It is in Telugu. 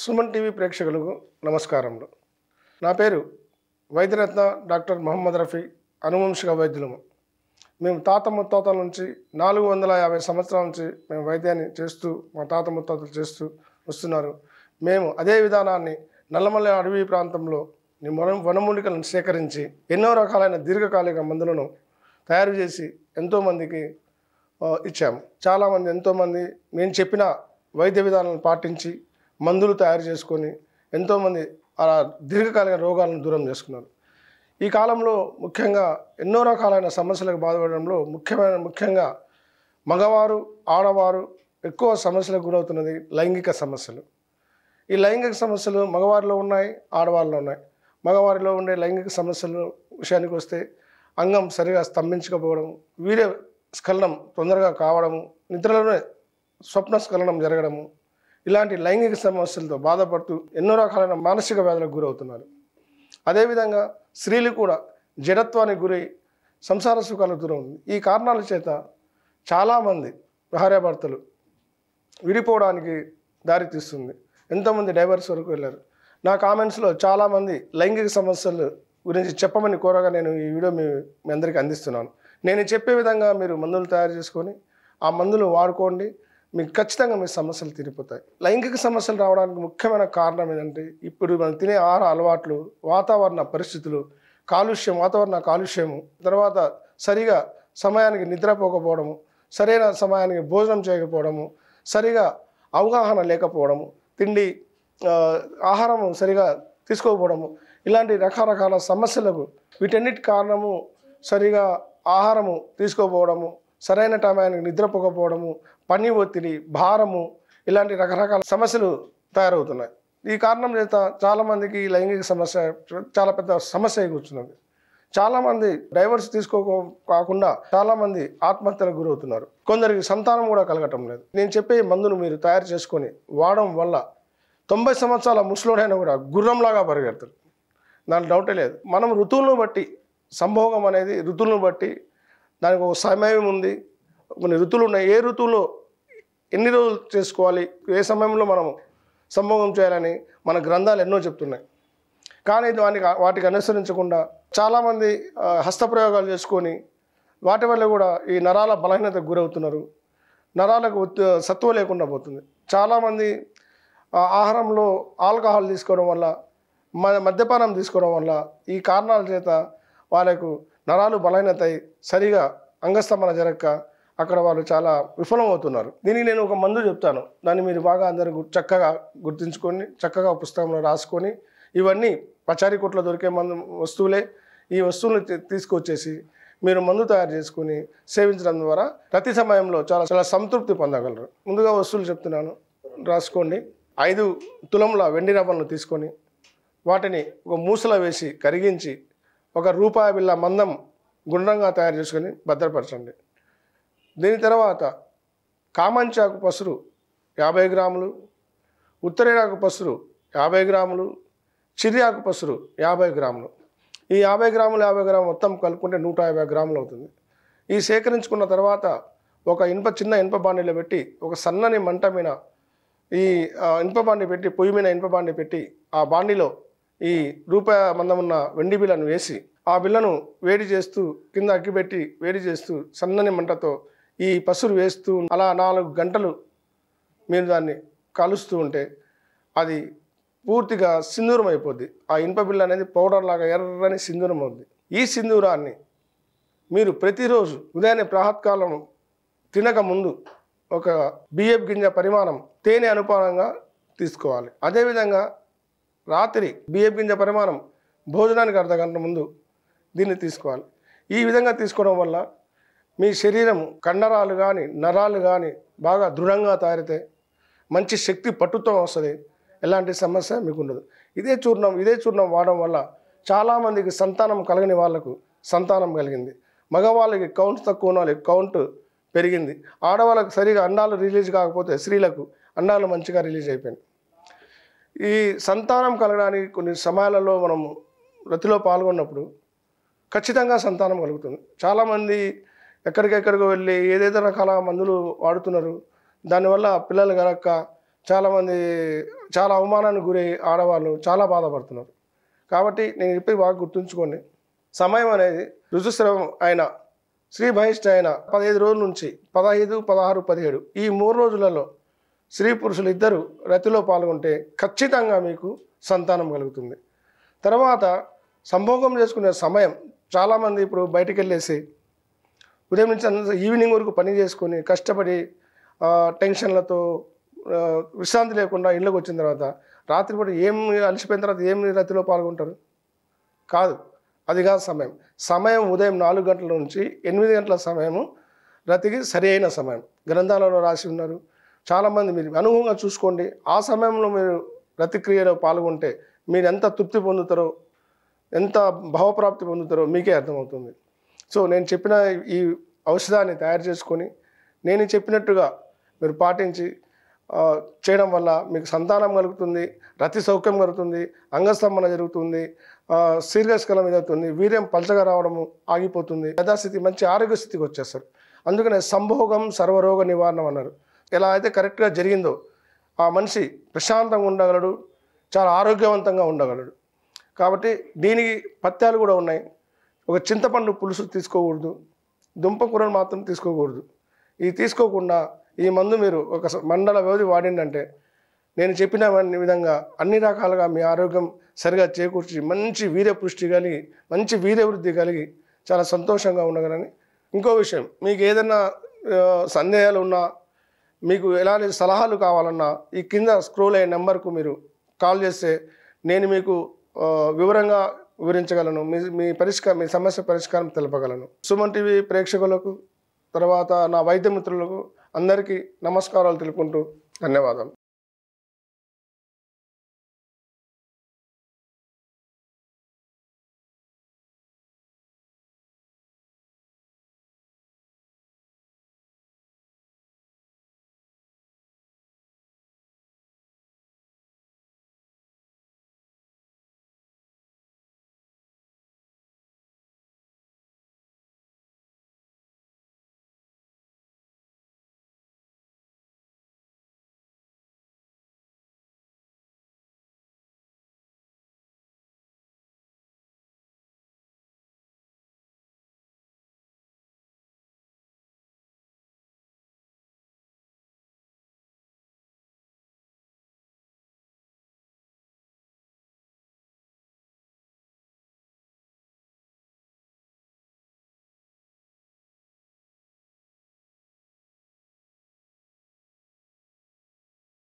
సుమన్ టీవీ ప్రేక్షకులకు నమస్కారములు. నా పేరు వైద్యరత్న డాక్టర్ మొహమ్మద్ రఫీ, అనువంశిక వైద్యులము. మేము తాత ముత్తాతల నుంచి 450 సంవత్సరాల నుంచి మేము వైద్యాన్ని చేస్తూ మా తాత ముత్తాతలు చేస్తూ వస్తున్నారు. మేము అదే విధానాన్ని నల్లమల్ల అడవి ప్రాంతంలో వనమూలికలను సేకరించి ఎన్నో రకాలైన దీర్ఘకాలిక మందులను తయారు చేసి ఎంతోమందికి ఇచ్చాము. చాలామంది ఎంతోమంది నేను చెప్పిన వైద్య విధానాలను పాటించి మందులు తయారు చేసుకొని ఎంతోమంది అలా దీర్ఘకాలిక రోగాలను దూరం చేసుకున్నారు. ఈ కాలంలో ముఖ్యంగా ఎన్నో రకాలైన సమస్యలకు బాధపడడంలో ముఖ్యంగా మగవారు ఆడవారు ఎక్కువ సమస్యలకు గురవుతున్నది లైంగిక సమస్యలు. ఈ లైంగిక సమస్యలు మగవారిలో ఉన్నాయి, ఆడవారిలో ఉన్నాయి. మగవారిలో ఉండే లైంగిక సమస్యల విషయానికి వస్తే అంగం సరిగా స్తంభించకపోవడం, వీర్య స్ఖలనం తొందరగా కావడము, నిద్రలోనే స్వప్న స్ఖలనం జరగడము, ఇలాంటి లైంగిక సమస్యలతో బాధపడుతూ ఎన్నో రకాలైన మానసిక వ్యాధులకు గురవుతున్నారు. అదేవిధంగా స్త్రీలు కూడా జడత్వానికి గురై సంసార సుఖాలకు దూరం ఉంది. ఈ కారణాల చేత చాలామంది భార్యాభర్తలు విడిపోవడానికి దారితీస్తుంది. ఎంతోమంది డైవర్స్ వరకు వెళ్ళారు. నా కామెంట్స్లో చాలామంది లైంగిక సమస్యలు గురించి చెప్పమని కోరగా నేను ఈ వీడియో మీ అందరికీ అందిస్తున్నాను. నేను చెప్పే విధంగా మీరు మందులు తయారు చేసుకొని ఆ మందులు వాడుకోండి, మీకు ఖచ్చితంగా మీ సమస్యలు తీరిపోతాయి. లైంగిక సమస్యలు రావడానికి ముఖ్యమైన కారణం ఏంటంటే ఇప్పుడు మనం తినే ఆహార అలవాట్లు, వాతావరణ పరిస్థితులు, వాతావరణ కాలుష్యము, తర్వాత సరిగా సమయానికి నిద్రపోకపోవడము, సరైన సమయానికి భోజనం చేయకపోవడము, సరిగా అవగాహన లేకపోవడము, తిండి ఆహారము సరిగా తీసుకోకపోవడము, ఇలాంటి రకరకాల సమస్యలకు వీటన్నిటి కారణము సరిగా ఆహారము తీసుకోకపోవడము, సరైన టైంకి నిద్రపోకపోవడము, పని ఒత్తిడి, భారము, ఇలాంటి రకరకాల సమస్యలు తయారవుతున్నాయి. ఈ కారణం చేత చాలామందికి లైంగిక సమస్య చాలా పెద్ద సమస్య కూర్చున్నది. చాలామంది డైవర్స్ కాకుండా చాలామంది ఆత్మహత్యలకు గురవుతున్నారు. కొందరికి సంతానం కూడా కలగటం లేదు. నేను చెప్పే మందును మీరు తయారు చేసుకొని వాడడం వల్ల 90 సంవత్సరాల ముసలోడైనా కూడా గుర్రంలాగా పరిగెడతారు. దానికి డౌటే లేదు. మనం ఋతువులను బట్టి సంభోగం అనేది ఋతువులను బట్టి దానికి ఒక సమయం ఉంది, కొన్ని ఋతువులు ఉన్నాయి. ఏ ఋతువులో ఎన్ని రోజులు చేసుకోవాలి, ఏ సమయంలో మనం సంభోగం చేయాలని మన గ్రంథాలు ఎన్నో చెప్తున్నాయి. కానీ వాటికి అనుసరించకుండా చాలామంది హస్తప్రయోగాలు చేసుకొని వాటి వల్ల కూడా ఈ నరాల బలహీనతకు గురవుతున్నారు. నరాలకు సత్తువ లేకుండా పోతుంది. చాలామంది ఆహారంలో ఆల్కహాల్ తీసుకోవడం వల్ల, మద్యపానం తీసుకోవడం వల్ల ఈ కారణాల చేత వాళ్ళకు నరాలు బలహీనత అయి సరిగా అంగస్తంభన జరగక అక్కడ వాళ్ళు చాలా విఫలమవుతున్నారు. దీనికి నేను ఒక మందు చెప్తాను. దాన్ని మీరు బాగా అందరూ చక్కగా గుర్తుంచుకొని చక్కగా పుస్తకంలో రాసుకొని, ఇవన్నీ పచారీ కొట్లో దొరికే వస్తువులే. ఈ వస్తువులను తీసుకొచ్చేసి మీరు మందు తయారు చేసుకొని సేవించడం ద్వారా ప్రతి సమయంలో చాలా చాలా సంతృప్తి పొందగలరు. ముందుగా వస్తువులు చెప్తున్నాను, రాసుకోండి. 5 తులముల వెండి రవ్వలను తీసుకొని వాటిని ఒక మూసలో వేసి కరిగించి ₹1 బిళ్ళ మందం గుండ్రంగా తయారు చేసుకొని భద్రపరచండి. దీని తర్వాత కామంచాకు పసురు 50 గ్రాములు, ఉత్తరేణాకు పసురు 50 గ్రాములు, చిర్యాకు పసురు 50 గ్రాములు. ఈ 50 గ్రాములు 50 గ్రాములు మొత్తం కలుపుకుంటే 150 గ్రాములు అవుతుంది. ఈ సేకరించుకున్న తర్వాత ఒక చిన్న ఇనుప బాండీలో పెట్టి ఒక సన్నని మంట మీద ఈ ఇనుప బాండీ పెట్టి పొయ్యి మీద ఇనుప బాండీ పెట్టి ఆ బాండీలో ఈ ₹1 మందం ఉన్న వెండి బిళ్ళను వేసి ఆ బిళ్ళను వేడి చేస్తూ కింద అగ్గిపెట్టి వేడి చేస్తూ సన్నని మంటతో ఈ పసురు వేస్తూ అలా 4 గంటలు మీరు దాన్ని కాలుస్తూ ఉంటే అది పూర్తిగా సింధూరం అయిపోద్ది. ఆ ఇనుప బిళ్ళ అనేది పౌడర్ లాగా ఎర్రని సింధూరం అవుద్ది. ఈ సింధూరాన్ని మీరు ప్రతిరోజు ఉదయాన్నే ప్రాతకాలం తినక ముందు ఒక బియ్యపు గింజ పరిమాణం తేనె అనుపానంగా తీసుకోవాలి. అదేవిధంగా రాత్రి బియ్యపు గింజ పరిమాణం భోజనానికి 1/2 గంట ముందు దీన్ని తీసుకోవాలి. ఈ విధంగా తీసుకోవడం వల్ల మీ శరీరం కండరాలు కానీ నరాలు కానీ బాగా దృఢంగా తయారైతే మంచి శక్తి పట్టుతో వస్తుంది. ఎలాంటి సమస్య మీకు ఉండదు. ఇదే చూర్ణం వాడడం వల్ల చాలామందికి సంతానం కలగని వాళ్ళకు సంతానం కలిగింది. మగవాళ్ళకి కౌంట్ తక్కువ ఉన్న వాళ్ళకి కౌంట్ పెరిగింది. ఆడవాళ్ళకు సరిగా అండాలు రిలీజ్ కాకపోతే స్త్రీలకు అండాలు మంచిగా రిలీజ్ అయిపోయింది. ఈ సంతానం కలగడానికి కొన్ని సమయాలలో మనం రతిలో పాల్గొన్నప్పుడు ఖచ్చితంగా సంతానం కలుగుతుంది. చాలామంది ఎక్కడికెక్కడికో వెళ్ళి ఏదేదో రకాల మందులు వాడుతున్నారు. దానివల్ల పిల్లలు కలగక చాలామంది చాలా అవమానానికి గురై ఆడవాళ్ళు చాలా బాధపడుతున్నారు. కాబట్టి నేను చెప్పి బాగా గుర్తుంచుకోండి. సమయం అనేది ఋతుస్రావం అయిన స్త్రీ బహిష్ట అయిన 15 రోజుల నుంచి 15, 16, 17 ఈ 3 రోజులలో స్త్రీ పురుషులు ఇద్దరు రతిలో పాల్గొంటే ఖచ్చితంగా మీకు సంతానం కలుగుతుంది. తర్వాత సంభోగం చేసుకునే సమయం చాలామంది ఇప్పుడు బయటికి వెళ్ళేసి ఉదయం నుంచి ఈవినింగ్ వరకు పని చేసుకొని కష్టపడి టెన్షన్లతో విశ్రాంతి లేకుండా ఇళ్ళకి వచ్చిన తర్వాత రాత్రిపూట అలసిపోయిన తర్వాత రతిలో పాల్గొంటారు? కాదు, అది కాదు సమయం. సమయం ఉదయం 4 గంటల నుంచి 8 గంటల సమయము రతికి సరి అయిన సమయం. గ్రంథాలలో రాసి ఉన్నారు. చాలామంది మీరు అనుభవంగా చూసుకోండి. ఆ సమయంలో మీరు రతి క్రియలో పాల్గొంటే మీరు ఎంత తృప్తి పొందుతారో, ఎంత భావప్రాప్తి పొందుతారో మీకే అర్థమవుతుంది. సో నేను చెప్పిన ఈ ఔషధాన్ని తయారు చేసుకొని నేను చెప్పినట్టుగా మీరు పాటించి చేయడం వల్ల మీకు సంతానం కలుగుతుంది, రతి సౌఖ్యం కలుగుతుంది, అంగస్తంభన జరుగుతుంది, దీర్ఘస్కలం ఎదుగుతుంది, వీర్యం పలచగా రావడము ఆగిపోతుంది, యథాస్థితి మంచి ఆరోగ్య స్థితికి వచ్చేస్తారు. అందుకనే సంభోగం సర్వరోగ నివారణం అన్నారు. ఎలా అయితే కరెక్ట్గా జరిగిందో ఆ మనిషి ప్రశాంతంగా ఉండగలడు, చాలా ఆరోగ్యవంతంగా ఉండగలడు. కాబట్టి దీనికి పత్యాలు కూడా ఉన్నాయి. ఒక చింతపండు పులుసు తీసుకోకూడదు, దుంపకూరను మాత్రం తీసుకోకూడదు. ఇది తీసుకోకుండా ఈ మందు మీరు ఒక మండల వ్యవధి వాడిందంటే నేను చెప్పిన విధంగా అన్ని రకాలుగా మీ ఆరోగ్యం సరిగా చేకూర్చి మంచి వీర్యపుష్టి కలిగి మంచి వీర్యవృద్ధి కలిగి చాలా సంతోషంగా ఉండగలని. ఇంకో విషయం, మీకు ఏదైనా సందేహాలు ఉన్నా, మీకు ఎలాంటి సలహాలు కావాలన్నా ఈ కింద స్క్రోల్ అయ్యే నెంబర్కు మీరు కాల్ చేస్తే నేను మీకు వివరంగా వివరించగలను. మీ సమస్య పరిష్కారం తెలపగలను. సుమన్ టీవీ ప్రేక్షకులకు, తర్వాత నా వైద్య మిత్రులకు అందరికీ నమస్కారాలు తెలుపుకుంటూ ధన్యవాదాలు.